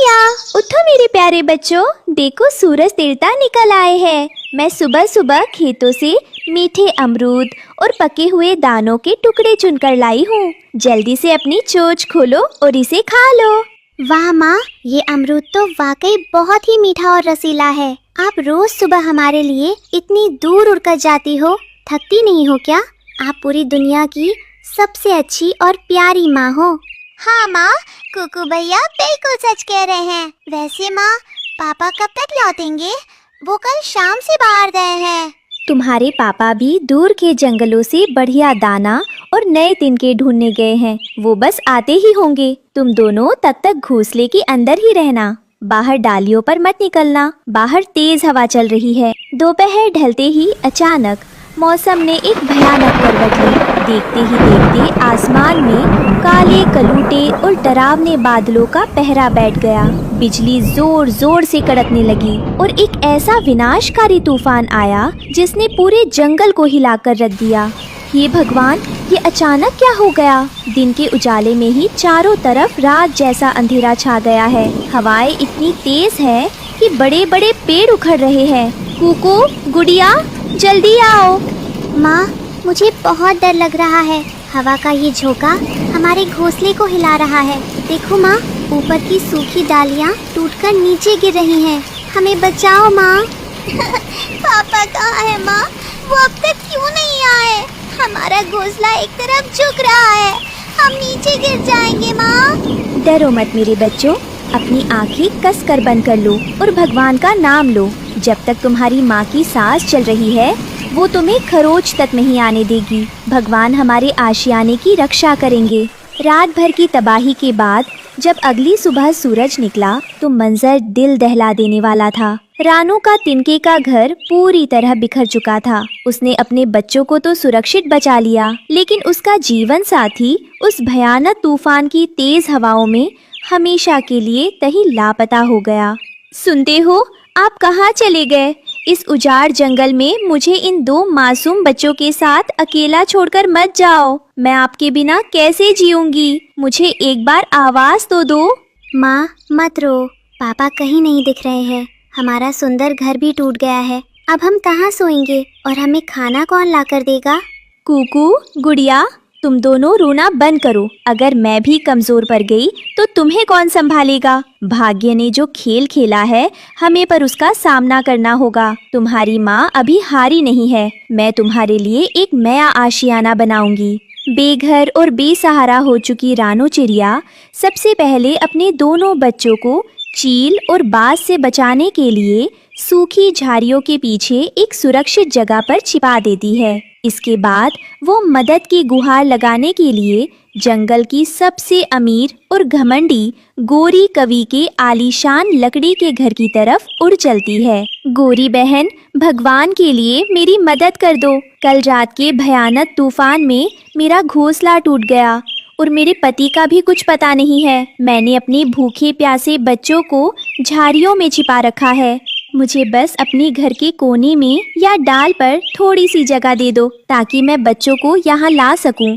भैया, उठो मेरे प्यारे बच्चों, देखो सूरज देवता निकल आए हैं। मैं सुबह सुबह खेतों से मीठे अमरूद और पके हुए दानों के टुकड़े चुनकर लाई हूँ। जल्दी से अपनी चोंच खोलो और इसे खा लो। वाह माँ, ये अमरूद तो वाकई बहुत ही मीठा और रसीला है। आप रोज सुबह हमारे लिए इतनी दूर उड़कर जाती हो, थकती नहीं हो क्या? आप पूरी दुनिया की सबसे अच्छी और प्यारी माँ हो। हाँ माँ, कुकू भैया बिल्कुल सच कह रहे हैं। वैसे माँ, पापा कब तक लौटेंगे? वो कल शाम से बाहर गए हैं। तुम्हारे पापा भी दूर के जंगलों से बढ़िया दाना और नए तिनके ढूंढने गए हैं। वो बस आते ही होंगे। तुम दोनों तब तक घोंसले के अंदर ही रहना, बाहर डालियों पर मत निकलना। बाहर तेज हवा चल रही है। दोपहर ढलते ही अचानक मौसम ने एक भयानक करवट ली। देखते ही देखते आसमान में काले कलूटे और डरावने बादलों का पहरा बैठ गया। बिजली जोर जोर से कड़कने लगी और एक ऐसा विनाशकारी तूफान आया जिसने पूरे जंगल को हिलाकर रख दिया। ये भगवान, ये अचानक क्या हो गया? दिन के उजाले में ही चारों तरफ रात जैसा अंधेरा छा गया है। हवाएं इतनी तेज है कि बड़े बड़े पेड़ उखड़ रहे हैं। कुकू, गुड़िया, जल्दी आओ। माँ, मुझे बहुत डर लग रहा है। हवा का ये झोंका हमारे घोंसले को हिला रहा है। देखो माँ, ऊपर की सूखी डालियाँ टूटकर नीचे गिर रही हैं। हमें बचाओ माँ। पापा कहाँ है माँ? वो अब तक क्यों नहीं आए? हमारा घोंसला एक तरफ झुक रहा है, हम नीचे गिर जाएंगे माँ। डरो मत मेरे बच्चों, अपनी आंखें कस कर बंद कर लो और भगवान का नाम लो। जब तक तुम्हारी माँ की सांस चल रही है, वो तुम्हें खरोच तक नहीं आने देगी। भगवान हमारे आशियाने की रक्षा करेंगे। रात भर की तबाही के बाद जब अगली सुबह सूरज निकला तो मंजर दिल दहला देने वाला था। रानू का तिनके का घर पूरी तरह बिखर चुका था। उसने अपने बच्चों को तो सुरक्षित बचा लिया, लेकिन उसका जीवन साथी उस भयानक तूफान की तेज हवाओं में हमेशा के लिए कहीं लापता हो गया। सुनते हो, आप कहाँ चले गए? इस उजाड़ जंगल में मुझे इन दो मासूम बच्चों के साथ अकेला छोड़कर मत जाओ। मैं आपके बिना कैसे जीऊंगी? मुझे एक बार आवाज तो दो। माँ, मत रो, पापा कहीं नहीं दिख रहे हैं। हमारा सुंदर घर भी टूट गया है। अब हम कहाँ सोएंगे और हमें खाना कौन लाकर देगा? कुकू, गुड़िया, तुम दोनों रोना बंद करो। अगर मैं भी कमजोर पड़ गई तो तुम्हें कौन संभालेगा? भाग्य ने जो खेल खेला है, हमें पर उसका सामना करना होगा। तुम्हारी माँ अभी हारी नहीं है। मैं तुम्हारे लिए एक नया आशियाना बनाऊंगी। बेघर और बेसहारा हो चुकी रानो चिड़िया सबसे पहले अपने दोनों बच्चों को चील और बाज से बचाने के लिए सूखी झाड़ियों के पीछे एक सुरक्षित जगह पर छिपा देती है। इसके बाद वो मदद की गुहार लगाने के लिए जंगल की सबसे अमीर और घमंडी गोरी कवि के आलीशान लकड़ी के घर की तरफ उड़ चलती है। गोरी बहन, भगवान के लिए मेरी मदद कर दो। कल रात के भयानक तूफान में मेरा घोंसला टूट गया और मेरे पति का भी कुछ पता नहीं है। मैंने अपने भूखे प्यासे बच्चों को झाड़ियों में छिपा रखा है। मुझे बस अपने घर के कोने में या डाल पर थोड़ी सी जगह दे दो ताकि मैं बच्चों को यहाँ ला सकूं।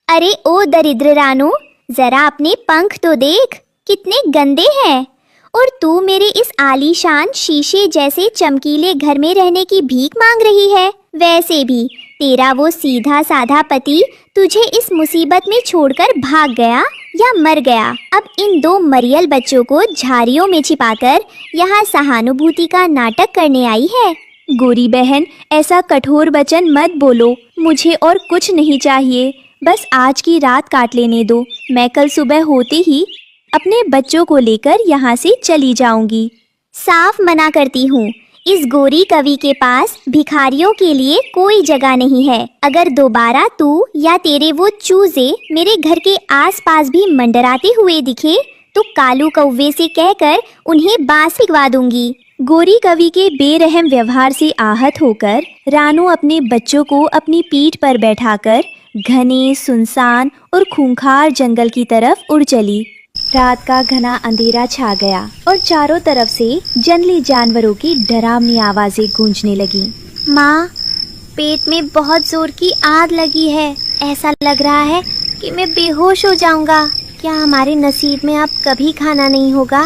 अरे ओ दरिद्र रानू, जरा अपने पंख तो देख, कितने गंदे हैं। और तू मेरे इस आलीशान शीशे जैसे चमकीले घर में रहने की भीख मांग रही है। वैसे भी तेरा वो सीधा साधा पति तुझे इस मुसीबत में छोड़कर भाग गया या मर गया। अब इन दो मरियल बच्चों को झाड़ियों में छिपाकर यहाँ सहानुभूति का नाटक करने आई है। गोरी बहन, ऐसा कठोर वचन मत बोलो। मुझे और कुछ नहीं चाहिए, बस आज की रात काट लेने दो। मैं कल सुबह होते ही अपने बच्चों को लेकर यहाँ से चली जाऊंगी। साफ मना करती हूँ, इस गोरी कवि के पास भिखारियों के लिए कोई जगह नहीं है। अगर दोबारा तू या तेरे वो चूजे मेरे घर के आसपास भी मंडराते हुए दिखे तो कालू कौवे से कहकर उन्हें बांस पिघवा दूंगी। गोरी कवि के बेरहम व्यवहार से आहत होकर रानू अपने बच्चों को अपनी पीठ पर बैठाकर घने, सुनसान और खूंखार जंगल की तरफ उड़ चली। रात का घना अंधेरा छा गया और चारों तरफ से जंगली जानवरों की डरावनी आवाजें गूंजने लगी। माँ, पेट में बहुत जोर की आग लगी है। ऐसा लग रहा है कि मैं बेहोश हो जाऊंगा। क्या हमारे नसीब में अब कभी खाना नहीं होगा?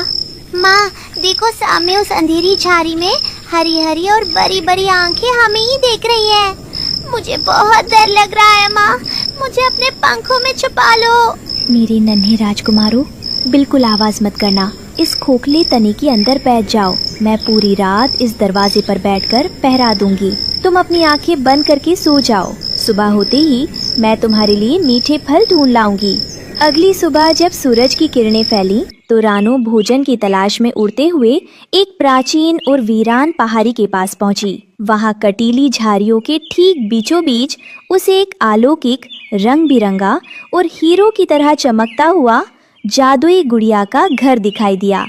माँ देखो, सामने उस अंधेरी झाड़ी में हरी हरी और बड़ी बड़ी आंखें हमें ही देख रही हैं। मुझे बहुत डर लग रहा है माँ, मुझे अपने पंखों में छुपा लो। मेरे नन्हे राजकुमारों, बिल्कुल आवाज मत करना। इस खोखले तने के अंदर बैठ जाओ। मैं पूरी रात इस दरवाजे पर बैठकर पहरा दूंगी। तुम अपनी आंखें बंद करके सो जाओ। सुबह होते ही मैं तुम्हारे लिए मीठे फल ढूंढ लाऊंगी। अगली सुबह जब सूरज की किरणें फैली तो रानू भोजन की तलाश में उड़ते हुए एक प्राचीन और वीरान पहाड़ी के पास पहुंची। वहां कटीली झाड़ियों के ठीक बीचों बीच उसे एक अलौकिक, रंग बिरंगा और हीरो की तरह चमकता हुआ जादुई गुड़िया का घर दिखाई दिया।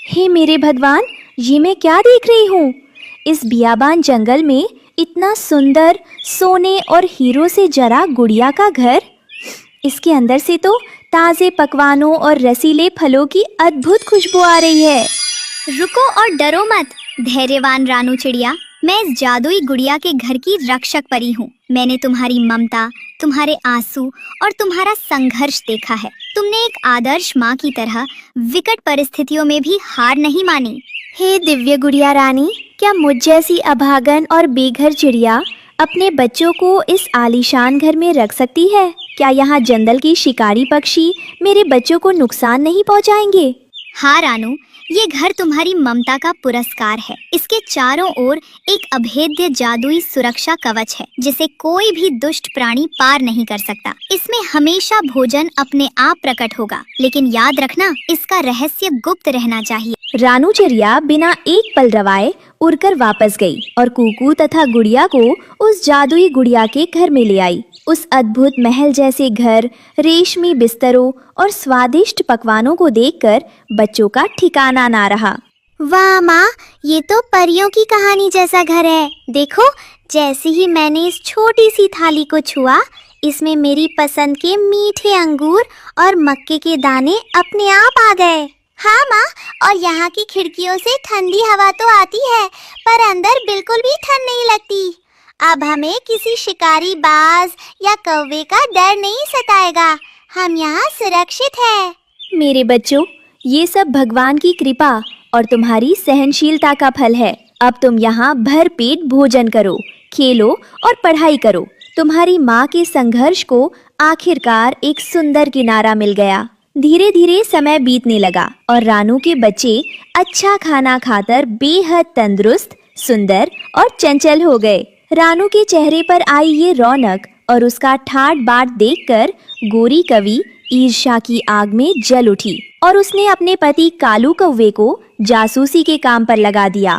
हे मेरे भगवान, ये मैं क्या देख रही हूँ? इस बियाबान जंगल में इतना सुंदर सोने और हीरो से जरा गुड़िया का घर। इसके अंदर से तो ताज़े पकवानों और रसीले फलों की अद्भुत खुशबू आ रही है। रुको और डरो मत, धैर्यवान रानू चिड़िया। मैं इस जादुई गुड़िया के घर की रक्षक परी हूँ। मैंने तुम्हारी ममता, तुम्हारे आंसू और तुम्हारा संघर्ष देखा है। तुमने एक आदर्श माँ की तरह विकट परिस्थितियों में भी हार नहीं मानी। हे दिव्य गुड़िया रानी, क्या मुझ जैसी अभागन और बेघर चिड़िया अपने बच्चों को इस आलीशान घर में रख सकती है? क्या यहाँ जंगल की शिकारी पक्षी मेरे बच्चों को नुकसान नहीं पहुँचाएंगे? हाँ रानू, ये घर तुम्हारी ममता का पुरस्कार है। इसके चारों ओर एक अभेद्य जादुई सुरक्षा कवच है जिसे कोई भी दुष्ट प्राणी पार नहीं कर सकता। इसमें हमेशा भोजन अपने आप प्रकट होगा, लेकिन याद रखना, इसका रहस्य गुप्त रहना चाहिए। रानू चिड़िया बिना एक पल रवाए उड़कर वापस गई और कूकू तथा गुड़िया को उस जादुई गुड़िया के घर में ले आई। उस अद्भुत महल जैसे घर, रेशमी बिस्तरों और स्वादिष्ट पकवानों को देखकर बच्चों का ठिकाना ना रहा। वाह माँ, ये तो परियों की कहानी जैसा घर है। देखो, जैसे ही मैंने इस छोटी सी थाली को छुआ, इसमें मेरी पसंद के मीठे अंगूर और मक्के के दाने अपने आप आ गए। हाँ माँ, और यहाँ की खिड़कियों से ठंडी हवा तो आती है, पर अंदर बिल्कुल भी ठंड नहीं लगती। अब हमें किसी शिकारी बाज या कौवे का डर नहीं सताएगा। हम यहाँ सुरक्षित हैं। मेरे बच्चों, ये सब भगवान की कृपा और तुम्हारी सहनशीलता का फल है। अब तुम यहाँ भर पेट भोजन करो, खेलो और पढ़ाई करो। तुम्हारी माँ के संघर्ष को आखिरकार एक सुंदर किनारा मिल गया। धीरे धीरे समय बीतने लगा और रानू के बच्चे अच्छा खाना खाकर बेहद तंदुरुस्त, सुंदर और चंचल हो गए। रानू के चेहरे पर आई ये रौनक और उसका ठाट बाट देखकर गोरी कवि ईर्ष्या की आग में जल उठी और उसने अपने पति कालू कौवे को जासूसी के काम पर लगा दिया।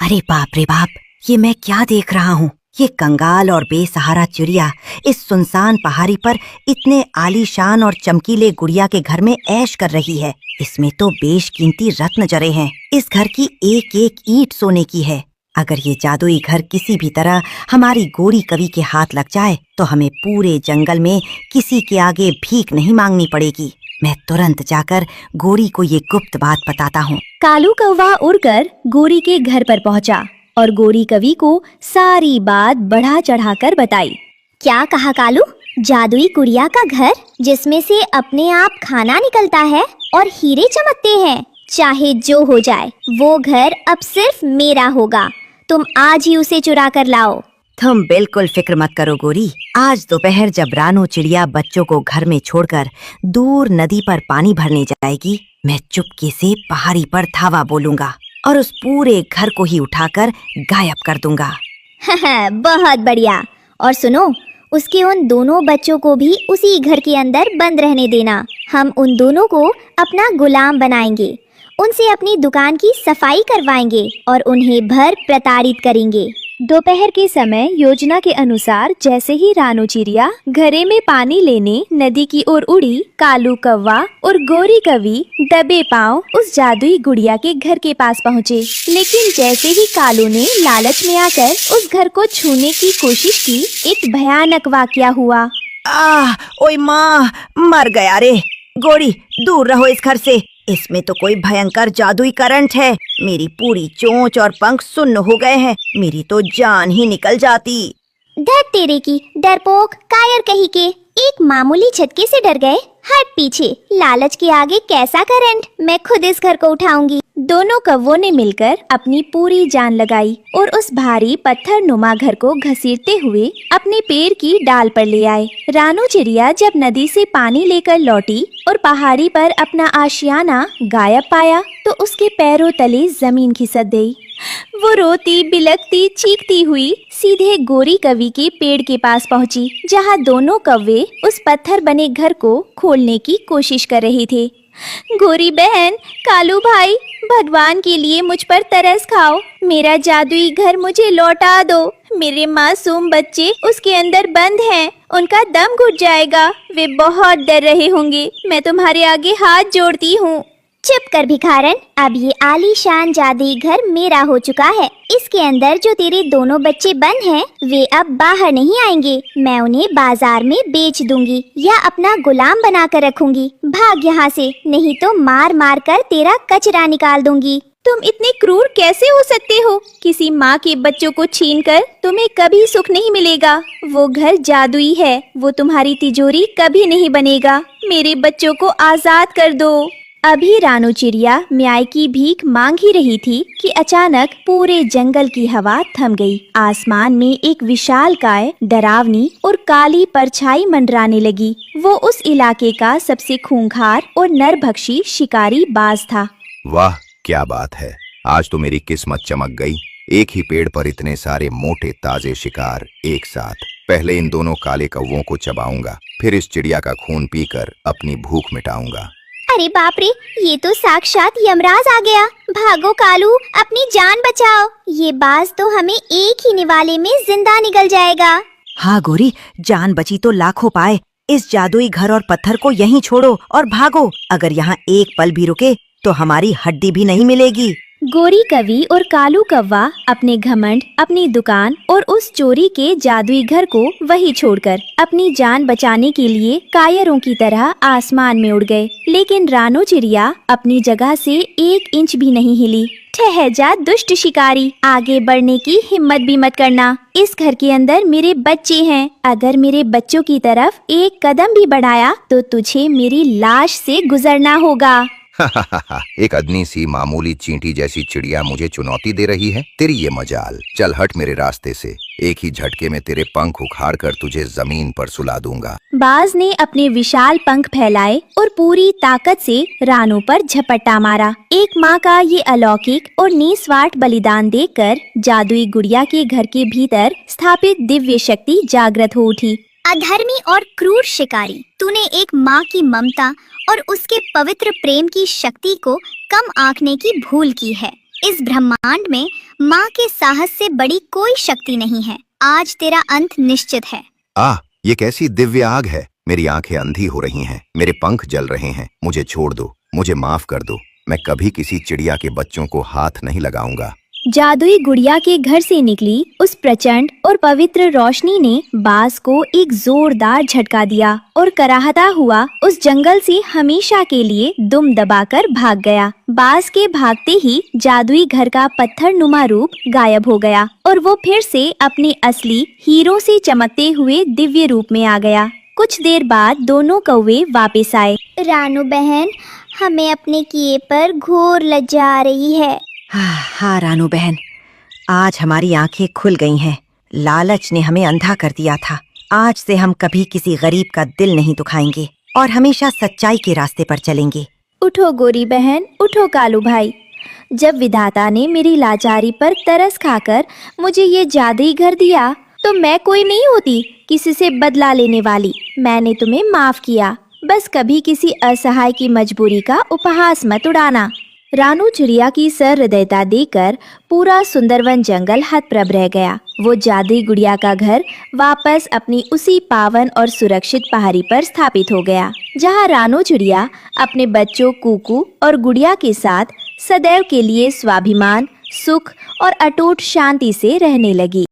अरे बाप रे बाप, ये मैं क्या देख रहा हूँ? ये कंगाल और बेसहारा चिड़िया इस सुनसान पहाड़ी पर इतने आलीशान और चमकीले गुड़िया के घर में ऐश कर रही है। इसमें तो बेशकीमती रत्न जड़े हैं। इस घर की एक एक ईंट सोने की है। अगर ये जादुई घर किसी भी तरह हमारी गोरी कवि के हाथ लग जाए तो हमें पूरे जंगल में किसी के आगे भीख नहीं मांगनी पड़ेगी। मैं तुरंत जाकर गोरी को ये गुप्त बात बताता हूँ। कालू कौवा उड़कर गोरी के घर पर पहुँचा और गोरी कवि को सारी बात बढ़ा चढ़ाकर बताई। क्या कहा कालू? जादुई गुड़िया का घर जिसमें से अपने आप खाना निकलता है और हीरे चमकते हैं? चाहे जो हो जाए, वो घर अब सिर्फ मेरा होगा। तुम आज ही उसे चुरा कर लाओ। तुम बिल्कुल फिक्र मत करो गोरी। आज दोपहर जब रानू चिड़िया बच्चों को घर में छोड़कर दूर नदी पर पानी भरने जाएगी, मैं चुपके से पहाड़ी पर धावा बोलूंगा और उस पूरे घर को ही उठाकर गायब कर दूंगा। बहुत बढ़िया। और सुनो, उसके उन दोनों बच्चों को भी उसी घर के अंदर बंद रहने देना। हम उन दोनों को अपना गुलाम बनाएंगे, उनसे अपनी दुकान की सफाई करवाएंगे और उन्हें भर प्रताड़ित करेंगे। दोपहर के समय योजना के अनुसार जैसे ही रानू चिड़िया घड़े में पानी लेने नदी की ओर उड़ी, कालू कौवा और गोरी कवि दबे पांव उस जादुई गुड़िया के घर के पास पहुँचे। लेकिन जैसे ही कालू ने लालच में आकर उस घर को छूने की कोशिश की, एक भयानक वाकया हुआ। ओए माँ, मर गया रे। गोरी, दूर रहो इस घर से। इसमें तो कोई भयंकर जादुई करंट है। मेरी पूरी चोंच और पंख सुन्न हो गए हैं। मेरी तो जान ही निकल जाती। धत तेरे की, डरपोक, कायर कहीं के। एक मामूली झटके से डर गए? हट पीछे, लालच के आगे कैसा करंट, मैं खुद इस घर को उठाऊंगी। दोनों कौवों ने मिलकर अपनी पूरी जान लगाई और उस भारी पत्थर नुमा घर को घसीटते हुए अपने पेड़ की डाल पर ले आए। रानू चिड़िया जब नदी से पानी लेकर लौटी और पहाड़ी पर अपना आशियाना गायब पाया तो उसके पैरों तले जमीन खिसक गई। वो रोती बिलखती चीखती हुई सीधे गोरी कवि के पेड़ के पास पहुंची, जहां दोनों कौवे उस पत्थर बने घर को खोलने की कोशिश कर रहे थे। गोरी बहन, कालू भाई, भगवान के लिए मुझ पर तरस खाओ, मेरा जादुई घर मुझे लौटा दो। मेरे मासूम बच्चे उसके अंदर बंद हैं, उनका दम घुट जाएगा, वे बहुत डर रहे होंगे, मैं तुम्हारे आगे हाथ जोड़ती हूँ। चुप कर भिखारन, अब ये आलीशान जादुई घर मेरा हो चुका है। इसके अंदर जो तेरे दोनों बच्चे बंद हैं, वे अब बाहर नहीं आएंगे। मैं उन्हें बाजार में बेच दूंगी या अपना गुलाम बना कर रखूंगी। भाग यहाँ से, नहीं तो मार मार कर तेरा कचरा निकाल दूंगी। तुम इतने क्रूर कैसे हो सकते हो? किसी माँ के बच्चों को छीनकर तुम्हें कभी सुख नहीं मिलेगा। वो घर जादुई है, वो तुम्हारी तिजोरी कभी नहीं बनेगा। मेरे बच्चों को आजाद कर दो। अभी रानू चिड़िया न्याय की भीख मांग ही रही थी कि अचानक पूरे जंगल की हवा थम गई। आसमान में एक विशालकाय, डरावनी और काली परछाई मंडराने लगी। वो उस इलाके का सबसे खूंखार और नरभक्षी शिकारी बाज था। वाह, क्या बात है, आज तो मेरी किस्मत चमक गई। एक ही पेड़ पर इतने सारे मोटे ताजे शिकार एक साथ। पहले इन दोनों काले कौवों को चबाऊंगा, फिर इस चिड़िया का खून पीकर अपनी भूख मिटाऊंगा। अरे बाप रे, ये तो साक्षात यमराज आ गया। भागो कालू, अपनी जान बचाओ, ये बाज तो हमें एक ही निवाले में जिंदा निगल जाएगा। हाँ गोरी, जान बची तो लाखों पाए। इस जादुई घर और पत्थर को यहीं छोड़ो और भागो। अगर यहाँ एक पल भी रुके तो हमारी हड्डी भी नहीं मिलेगी। गोरी कवि और कालू कौवा अपने घमंड, अपनी दुकान और उस चोरी के जादुई घर को वही छोड़कर अपनी जान बचाने के लिए कायरों की तरह आसमान में उड़ गए। लेकिन रानू चिड़िया अपनी जगह से 1 इंच भी नहीं हिली। ठहर जा दुष्ट शिकारी, आगे बढ़ने की हिम्मत भी मत करना। इस घर के अंदर मेरे बच्चे हैं, अगर मेरे बच्चों की तरफ एक कदम भी बढ़ाया तो तुझे मेरी लाश से गुजरना होगा। एक अदनी सी मामूली चींटी जैसी चिड़िया मुझे चुनौती दे रही है। तेरी ये मजाल, चल हट मेरे रास्ते से। एक ही झटके में तेरे पंख उखाड़ कर तुझे जमीन पर सुला दूंगा। बाज ने अपने विशाल पंख फैलाए और पूरी ताकत से रानू पर झपट्टा मारा। एक माँ का ये अलौकिक और निस्वार्थ बलिदान देखकर जादुई गुड़िया के घर के भीतर स्थापित दिव्य शक्ति जागृत हो उठी। अधर्मी और क्रूर शिकारी, तूने एक माँ की ममता और उसके पवित्र प्रेम की शक्ति को कम आंकने की भूल की है। इस ब्रह्मांड में माँ के साहस से बड़ी कोई शक्ति नहीं है। आज तेरा अंत निश्चित है। ये कैसी दिव्य आग है। मेरी आंखें अंधी हो रही हैं, मेरे पंख जल रहे हैं। मुझे छोड़ दो, मुझे माफ कर दो। मैं कभी किसी चिड़िया के बच्चों को हाथ नहीं लगाऊंगा। जादुई गुड़िया के घर से निकली उस प्रचंड और पवित्र रोशनी ने बाज को एक जोरदार झटका दिया और कराहता हुआ उस जंगल से हमेशा के लिए दुम दबाकर भाग गया। बाज के भागते ही जादुई घर का पत्थर नुमा रूप गायब हो गया और वो फिर से अपने असली हीरो से चमकते हुए दिव्य रूप में आ गया। कुछ देर बाद दोनों कौवे वापस आए। रानू बहन, हमें अपने किए पर घोर लज्जा आ रही है। हाँ रानू बहन, आज हमारी आंखें खुल गई हैं। लालच ने हमें अंधा कर दिया था। आज से हम कभी किसी गरीब का दिल नहीं दुखाएंगे और हमेशा सच्चाई के रास्ते पर चलेंगे। उठो गोरी बहन, उठो कालू भाई। जब विधाता ने मेरी लाचारी पर तरस खाकर मुझे ये जादुई घर दिया तो मैं कोई नहीं होती किसी से बदला लेने वाली। मैंने तुम्हें माफ किया, बस कभी किसी असहाय की मजबूरी का उपहास मत उड़ाना। रानू चिड़िया की सहृदयता देखकर पूरा सुंदरवन जंगल हतप्रभ रह गया। वो जादुई गुड़िया का घर वापस अपनी उसी पावन और सुरक्षित पहाड़ी पर स्थापित हो गया, जहाँ रानू चिड़िया अपने बच्चों कुकू और गुड़िया के साथ सदैव के लिए स्वाभिमान, सुख और अटूट शांति से रहने लगी।